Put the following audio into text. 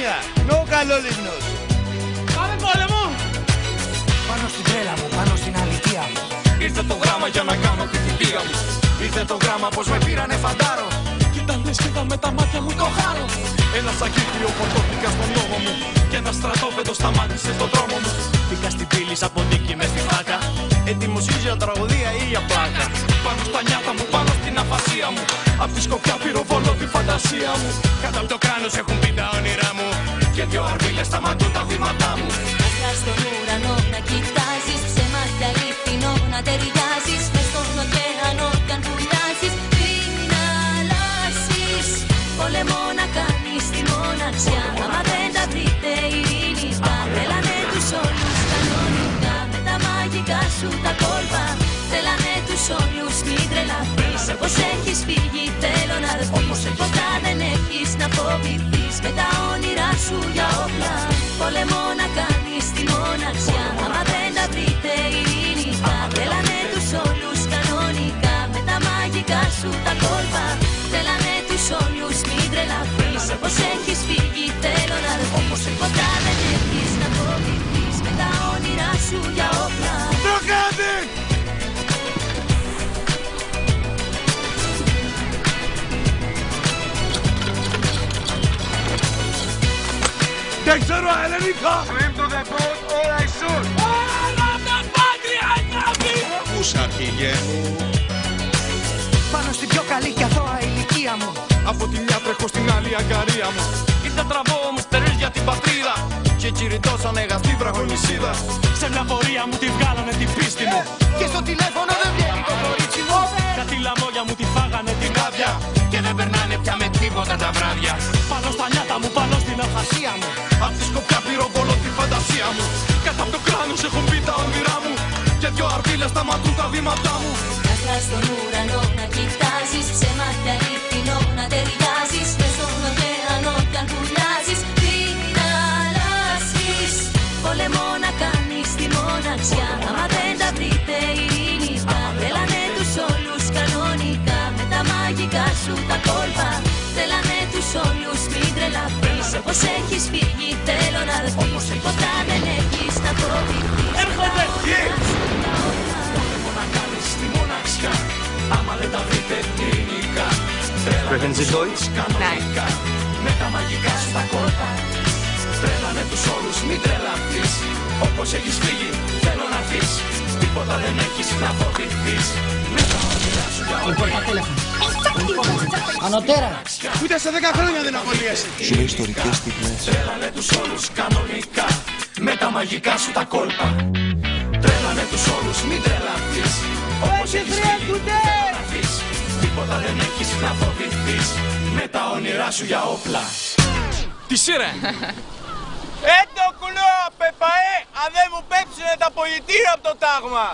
Ερμηνεία, ο Καλόλυμνος. Πάμε πόλεμο! Πάνω στην τρέλα μου, πάνω στην αλήθεια μου. Ήρθε το γράμμα για να κάνω τη θητεία μου. Ήρθε το γράμμα πως με πήρανε φαντάρο. Κοίτα λες κοίτα με τα μάτια μου το χάρο. Ένα σακίδιο φορτώθηκα στον νόμο μου. Και ένα στρατόπεδο σταμάτησε στον δρόμο μου. Μπήκα στην πύλη σαν ποντίκι μες στη φάκα. Έτοιμος για τραγωδία ή για πλάκα. Πάνω στα νιάτα μου, πάνω στην αφασία μου. Απ' τη σκοπιά πυροβολώ τη φαντασία μου. Κάτω από το κράνος έχουν πει τα όνειρά μου. Και δυο αρβίλες σταματούν τα βήματά μου. Άστρα στον ουρανό να κοιτάζεις, σε μάτια αληθινό να ταιριάζεις. Μες στον ωκεανό κι αν πουλιάζεις, πριν αλλάσεις. Πόλεμο να κάνεις τη μοναξιά. Άμα δεν τα βρείτε ειρηνικά, θέλανε τους όλους κανονικά. Με τα μαγικά σου τα κόλπα, θέλανε τους όλους μην τρελαθείς. Όπως έχεις φύγει θέλω να δεις, ποτά δεν έχεις να φοβηθείς. Με τα όνειρά σου για όπλα, πόλεμο να κάνεις τη μοναξιά. Άμα δεν τα βρείτε ειρηνικά, θέλανε τους όλους κανονικά. Με τα μαγικά σου τα κόλπα, θέλανε τους όλους μην τρελαθείς. Όπως έχεις φύγει θέλω να δεις, ποτά δεν έχεις να φοβηθείς. Με τα όνειρά σου για όπλα. Το κάνει! Δεν ξέρω ελληνικά! Swim to the boat or I shoot. Όλα τα πάτρια ανάβει! Πούς αρχηγέ μου. Πάνω στην πιο καλή και αθώα ηλικία μου. Από τη μια τρέχω στην άλλη αγκαρία μου. Ήρθε τραβώ μου στερές για την πατρίδα. Και τσιριτώσανε γαστή βραχονισίδα. Σε μια πορεία μου τη βγάλανε την πίστη μου. Και στο τηλέφωνο δεν βγαίνει το κορίτσι μου. Κάτι λαμόγια μου τη φάγανε την άδεια. Και δεν περνάνε πια με τίποτα τα βράδια. Πάνω στα νιάτα μου, πάνω στην αφασία μου. Απ' τη σκοπιά πυροβολώ τη φαντασία μου. Κάτω από το κράνος έχουν πει τα όνειρά μου. Και δυο αρβίλες σταματούν τα βήματά μου. Άστρα στον ουρανό να κοιτάζεις, σε μάτια αληθινό να ταιριάζεις. Μες στον ωκεανό κι αν πουλιάζεις, πριν αλλάσεις. Πόλεμο να κάνεις τη μοναξιά. Άμα δεν τα βρείτε ειρηνικά, θέλανε τους όλους κανονικά. Με τα μαγικά σου τα κόλπα, θέλανε τους όλους μην τρελαθείς. Όπως έχεις φύγει θέλω να δεις, ποτά δεν έχεις να φοβηθείς. Έρχονται! Πόλεμο να κάνεις τη μοναξιά. Άμα δεν τα βρείτε ειρηνικά, τρέλανε τους όλους κανονικά. Με τα μαγικά σου τα κόλπα, τρέλανε τους όλους μην τρελαθείς. Όπως έχεις φύγει θέλω να δεις, τίποτα δεν έχεις να φοβηθείς. Με τα όνειρά σου για όλα. Ανωτέρα. Ούτε σε 10 χρόνια δεν απολύεσαι. Ζούμε ιστορικές στιγμές. Τρέλανε τους όλους κανονικά. Με τα μαγικά σου τα κόλπα, τρέλανε τους όλους μην τρελαθείς. Όπως έχεις φύγει θέλω να δεις, τίποτα δεν έχεις να φοβηθείς. Με τα όνειρά σου για όπλα. Τι σειρέ! Το κουλό, πεπαέ, αν δεν μου πέψουνε τα πολιτήρια από το τάγμα.